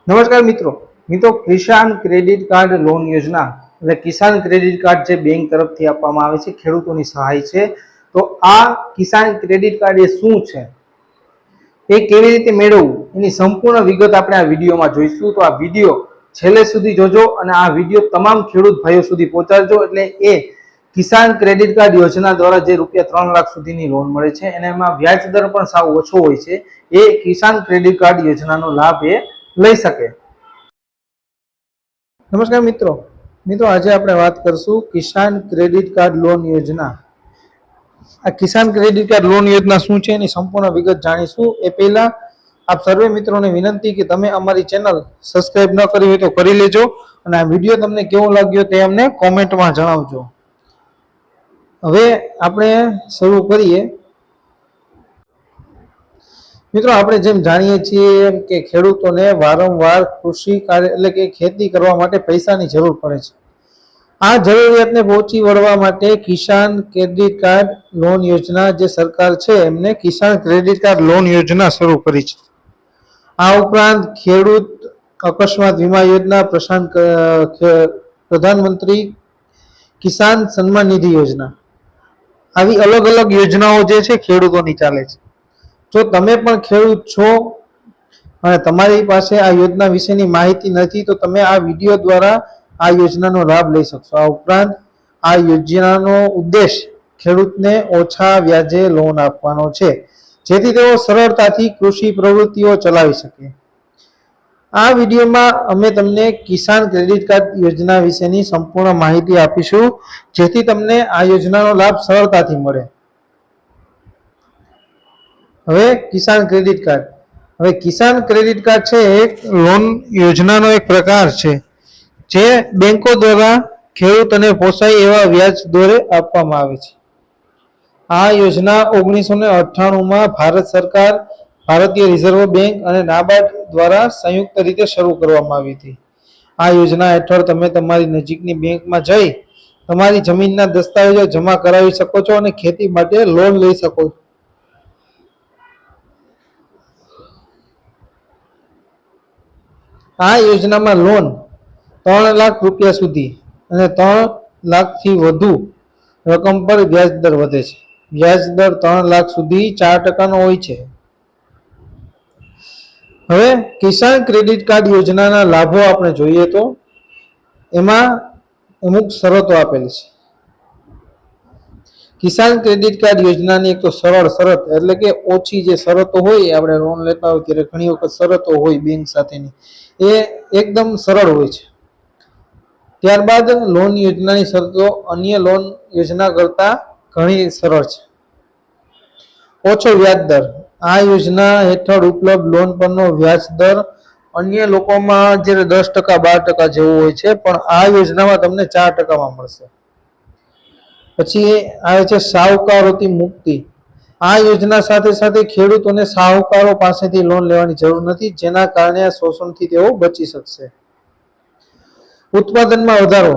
નમસ્કાર મિત્રો કિસાન credit card loan યોજના એટલે કિસાન ક્રેડિટ કાર્ડ જે બેંક તરફથી આપવામાં આવે છે ખેડૂતોની સહાય છે। તો આ કિસાન ક્રેડિટ કાર્ડ એ શું છે, એ કેવી રીતે મેળવવું, એની સંપૂર્ણ વિગત આપણે આ વિડીયોમાં જોઈશું। તો આ વિડીયો છેલ્લે સુધી જોજો અને આ વિડીયો તમામ ખેડૂત ભાઈઓ સુધી પહોંચાડજો, એટલે એ કિસાન ક્રેડિટ કાર્ડ યોજના દ્વારા જે રૂપિયા 3 લાખ સુધીની લોન મળે છે અને એમાં વ્યાજ દર પણ સાવ ઓછો હોય છે, એ કિસાન ક્રેડિટ કાર્ડ યોજનાનો લાભ એ લઈ શકે। નમસ્કાર મિત્રો આજે આપણે વાત કરશું કિસાન ક્રેડિટ કાર્ડ લોન યોજના। આ કિસાન ક્રેડિટ કાર્ડ લોન યોજના શું છે એની સંપૂર્ણ વિગત જાણીશું। એ પહેલા આપ સર્વે મિત્રોને વિનંતી કે તમે અમારી ચેનલ સબસ્ક્રાઇબ ન કરી હોય તો કરી લેજો અને આ વિડીયો તમને કેવો લાગ્યો તે અમને કોમેન્ટમાં જણાવજો। હવે આપણે શરૂ કરીએ। મિત્રો આપણે જેમ જાણીએ છીએ કે ખેડૂતોને વારંવાર કૃષિ કાર્ય એટલે કે ખેતી કરવા માટે પૈસાની જરૂર પડે છે। આ જરૂરિયાતને પહોંચી વળવા માટે કિસાન ક્રેડિટ કાર્ડ લોન યોજના જે સરકાર છે એમને કિસાન ક્રેડિટ કાર્ડ લોન યોજના શરૂ કરી છે। આ ઉપરાંત ખેડૂત અકસ્માત વીમા યોજના, પ્રધાનમંત્રી કિસાન સન્માન નિધિ યોજના, આવી અલગ અલગ યોજનાઓ જે છે ખેડૂતોની ચાલે છે। જો તમે પણ ખેડૂત છો અને તમારી પાસે આ યોજના વિશેની માહિતી નથી તો તમે આ વિડીયો દ્વારા આ યોજનાનો લાભ લઈ શકશો। આ ઉપરાંત આ યોજનાનો ઉદ્દેશ ખેડૂતને ઓછા વ્યાજે લોન આપવાનો છે, જેથી તેઓ સરળતાથી કૃષિ પ્રવૃત્તિઓ ચલાવી શકે। આ વિડીયોમાં અમે તમને કિસાન ક્રેડિટ કાર્ડ યોજના વિશેની સંપૂર્ણ માહિતી આપીશું, જેથી તમને આ યોજનાનો લાભ સરળતાથી મળે। હવે કિસાન ક્રેડિટ કાર્ડ છે એક લોન યોજનાનો એક પ્રકાર છે જે બેંકો દ્વારા ખેડૂતોને પોસાય એવા વ્યાજ દરે આપવામાં આવે છે। આ યોજના 1998માં ભારત સરકાર, ભારતીય રિઝર્વ બેંક અને નાબાર્ડ દ્વારા સંયુક્ત રીતે શરૂ કરવામાં આવી હતી। આ યોજના હેઠળ તમે તમારી નજીકની બેંકમાં જઈ તમારી જમીનના દસ્તાવેજો જમા કરાવી શકો છો અને ખેતી માટે લોન લઈ શકો છો। આ યોજનામાં લોન 3 લાખ રૂપિયા સુધી અને 3 લાખથી વધુ રકમ પર વ્યાજ દર વધે છે। વ્યાજ દર 3 લાખ સુધી 4% હોય છે। હવે કિસાન ક્રેડિટ કાર્ડ યોજનાના લાભો આપણે જોઈએ તો એમાં અમુક શરતો આપેલી છે। કિસાન ક્રેડિટ કાર્ડ યોજનાની એક તો સરળ શરત એટલે કે ઓછી જે શરતો હોય, આપણે લોન લેતા હોય ત્યારે ઘણી વખત શરતો હોય બેંક સાથેની, એ એકદમ સરળ હોય છે। ત્યારબાદ લોન યોજનાની શરતો અન્ય લોન યોજના કરતા ઘણી સરળ છે। ઓછો વ્યાજ દર, આ યોજના હેઠળ ઉપલબ્ધ લોન પરનો વ્યાજ દર અન્ય લોકોમાં જે 10%, 12% જેવો હોય છે, પણ આ યોજનામાં તમને 4%માં મળશે। પછી આવે છે સાહુકારોથી મુક્તિ। આ યોજના સાથે સાથે ખેડૂતોને સાહુકારો પાસેથી લોન લેવાની જરૂર નથી, જેના કારણે શોષણથી તેઓ બચી શકશે। ઉત્પાદનમાં વધારો,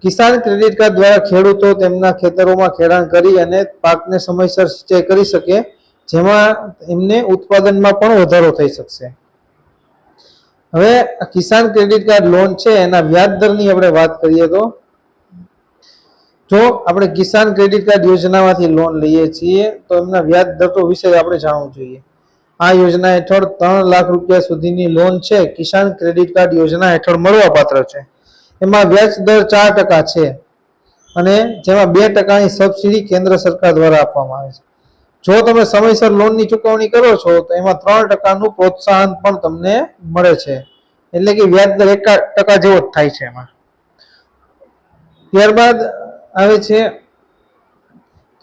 કિસાન ક્રેડિટ કાર્ડ દ્વારા ખેડૂતો તેમના ખેતરોમાં ખેડાણ કરી અને પાકને સમયસર સિંચાઈ કરી શકે, જેમાં એમને ઉત્પાદનમાં પણ વધારો થઈ શકશે। હવે કિસાન ક્રેડિટ કાર્ડ લોન છે એના વ્યાજ દરની આપણે વાત કરીએ તો જો આપણે કિસાન ક્રેડિટ કાર્ડ યોજનામાંથી લોન લઈએ છીએ તો એમના વ્યાજ દર વિશે આપણે જાણવું જોઈએ। આ યોજના હેઠળ 3 લાખ રૂપિયા સુધીની લોન છે કિસાન ક્રેડિટ કાર્ડ યોજના હેઠળ મળવાપાત્ર છે। એમાં વ્યાજ દર 4% છે અને જેમાં 2%ની સબસિડી કેન્દ્ર સરકાર દ્વારા આપવામાં આવે છે। જો તમે સમયસર લોનની ચૂકવણી કરો છો તો એમાં 3%નું પ્રોત્સાહન પણ તમને મળે છે, એટલે કે વ્યાજ દર 1% જેવો જ થાય છે એમાં। ત્યારબાદ આવે છે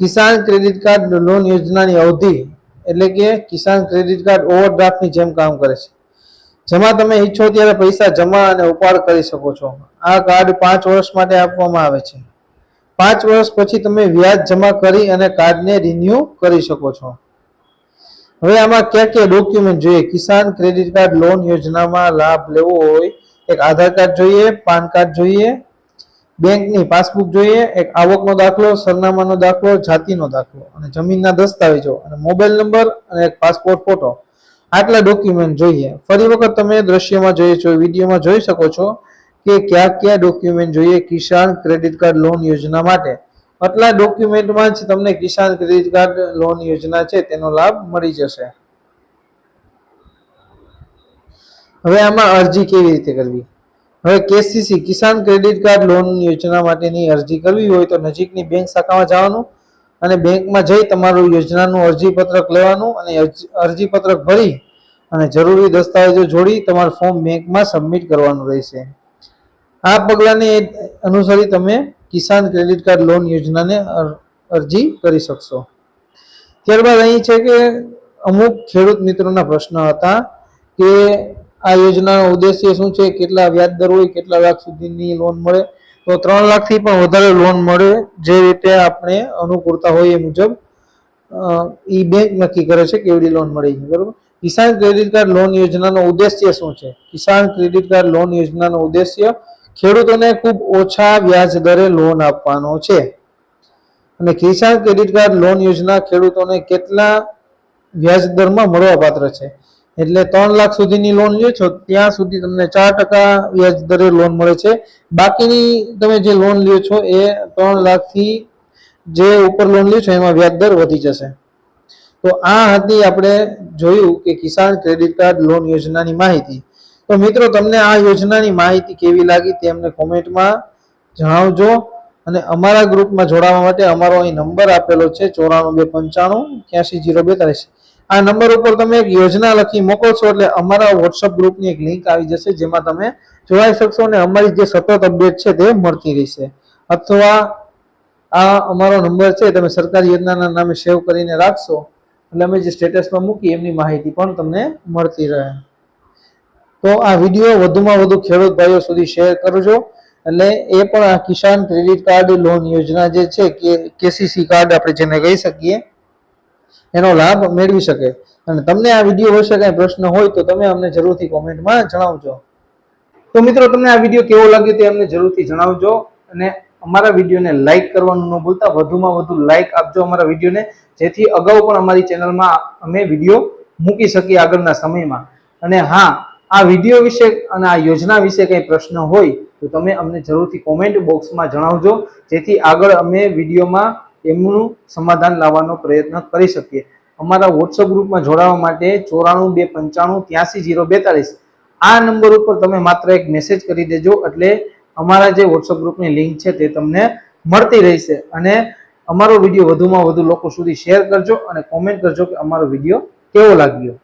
કિસાન ક્રેડિટ કાર્ડ લોન યોજનાની અવધિ, એટલે કે કિસાન ક્રેડિટ કાર્ડ ઓવરડ્રાફ્ટની જેમ કામ કરે છે, જેમાં તમે ઈચ્છો ત્યારે પૈસા જમા અને ઉપાડ કરી શકો છો। આ કાર્ડ 5 વર્ષ માટે આપવામાં આવે છે। 5 વર્ષ પછી તમે વ્યાજ જમા કરી અને કાર્ડને રિન્યુ કરી શકો છો। હવે આમાં કયા ડોક્યુમેન્ટ જોઈએ કિસાન ક્રેડિટ કાર્ડ લોન યોજનામાં લાભ લેવો હોય? એક આધાર કાર્ડ જોઈએ, પાન કાર્ડ જોઈએ, બેંકની પાસબુક જોઈએ, એક આવકનો દાખલો, સરનામાનો દાખલો, જાતિનો દાખલો અને જમીનના દસ્તાવેજો અને મોબાઈલ નંબર અને એક પાસપોર્ટ ફોટો આટલા ડોક્યુમેન્ટ જોઈએ. ફરી વખત તમે દ્રશ્યમાં વિડીયોમાં જોઈ શકો છો કે કયા કયા ડોક્યુમેન્ટ જોઈએ કિસાન ક્રેડિટ કાર્ડ લોન યોજના માટે. આટલા ડોક્યુમેન્ટમાં જ તમને કિસાન ક્રેડિટ કાર્ડ લોન યોજના છે તેનો લાભ મળી જશે. હવે આમાં અરજી કેવી રીતે કરવી? હવે કેસીસી કિસાન ક્રેડિટ કાર્ડ લોન યોજના માટેની અરજી કરવી હોય તો નજીકની બેંક શાખામાં જવાનું અને બેંકમાં જઈ તમારું યોજનાનું અરજીપત્રક લેવાનું અને અરજીપત્રક ભરી અને જરૂરી દસ્તાવેજો જોડી તમારું ફોર્મ બેંકમાં સબમિટ કરવાનું રહેશે. આ પગલાંને અનુસરી તમે કિસાન ક્રેડિટ કાર્ડ લોન યોજનાને અરજી કરી શકશો. ત્યારબાદ અહીં છે કે અમુક ખેડૂત મિત્રોના પ્રશ્ન હતા કે આ યોજનાનો ઉદ્દેશ્ય શું છે, કેટલા વ્યાજ દર હોય, કેટલા લાખ સુધીની લોન મળે. તો 3 લાખથી પણ વધારે લોન મળે, જે રીતે આપણે અનુકૂળતા હોય એ મુજબ ઈ બેંક નક્કી કરે છે કેવડી લોન મળે છે. બરોબર. કિસાન ક્રેડિટ કાર્ડ લોન યોજનાનો ઉદ્દેશ્ય શું છે? કિસાન ક્રેડિટ કાર્ડ લોન યોજનાનો ઉદ્દેશ્ય ખેડૂતોને ખૂબ ઓછા વ્યાજ દરે લોન આપવાનો છે. અને કિસાન ક્રેડિટ કાર્ડ લોન યોજના ખેડૂતોને કેટલા વ્યાજ દરમાં મળવાપાત્ર છે? એટલે 3 લાખ સુધીની લોન લ્યો છો ત્યાં સુધી તમને 4% વ્યાજ દરે લોન મળે છે. બાકીની તમે જે લોન લ્યો છો એ 3 લાખથી જે ઉપર લોન લ્યો છો એમાં વ્યાજ દર વધી જશે. તો આ હતી આપણે જોયું કે કિસાન ક્રેડિટ કાર્ડ લોન યોજનાની માહિતી. તો મિત્રો તમને આ યોજનાની માહિતી કેવી લાગી તે અમને કોમેન્ટમાં જણાવજો. અને અમારા ગ્રુપમાં જોડાવા માટે અમારો અહીં નંબર આપેલો છે 9429580042. આ નંબર ઉપર તમે એક યોજના લખી મોકલશો એટલે અમારા વોટ્સઅપ ગ્રુપની એક લિંક આવી જશે જેમાં તમે જોડાઈ શકશો અને અમારી જે સતત અપડેટ છે તે મળતી રહેશે. અથવા આ અમારો નંબર છે તમે સરકારી યોજનાના નામે સેવ કરીને રાખશો એટલે અમે જે સ્ટેટસમાં મૂકી એમની માહિતી પણ તમને મળતી રહે. તો આ વિડીયો વધુમાં વધુ ખેડૂત ભાઈઓ સુધી શેર કરજો એટલે એ પણ આ કિસાન ક્રેડિટ કાર્ડ લોન યોજના જે છે કે કેસીસી કાર્ડ આપણે જેને કહી શકીએ એનો લાભ મેળવી શકે. અને તમને આ વિડીયો વિશે કંઈ પ્રશ્ન હોય તો તમે અમને જરૂરથી કોમેન્ટમાં જણાવજો. તો મિત્રો તમને આ વિડીયો કેવો લાગ્યો તે અમને જરૂરથી જણાવજો અને અમારા વિડીયોને લાઈક કરવાનું ન ભૂલતા. વધુમાં વધુ લાઈક આપજો અમારા વિડીયોને, જેથી અગાઉ પણ અમારી ચેનલમાં અમે વિડીયો મૂકી શકીએ આગળના સમયમાં. અને હા, આ વિડીયો વિશે અને આ યોજના વિશે કંઈ પ્રશ્ન હોય તો તમે અમને જરૂરથી કોમેન્ટ બોક્સમાં જણાવજો, જેથી આગળ અમે વિડીયોમાં એમનું સમાધાન લાવવાનો પ્રયત્ન કરી શકીએ. અમારા વોટ્સઅપ ગ્રુપમાં જોડાવા માટે 9429580042 આ નંબર ઉપર તમે માત્ર એક મેસેજ કરી દેજો એટલે અમારા જે વોટ્સઅપ ગ્રુપની લિંક છે તે તમને મળતી રહેશે. અને અમારો વિડીયો વધુમાં વધુ લોકો સુધી શેર કરજો અને કોમેન્ટ કરજો કે અમારો વિડીયો કેવો લાગ્યો.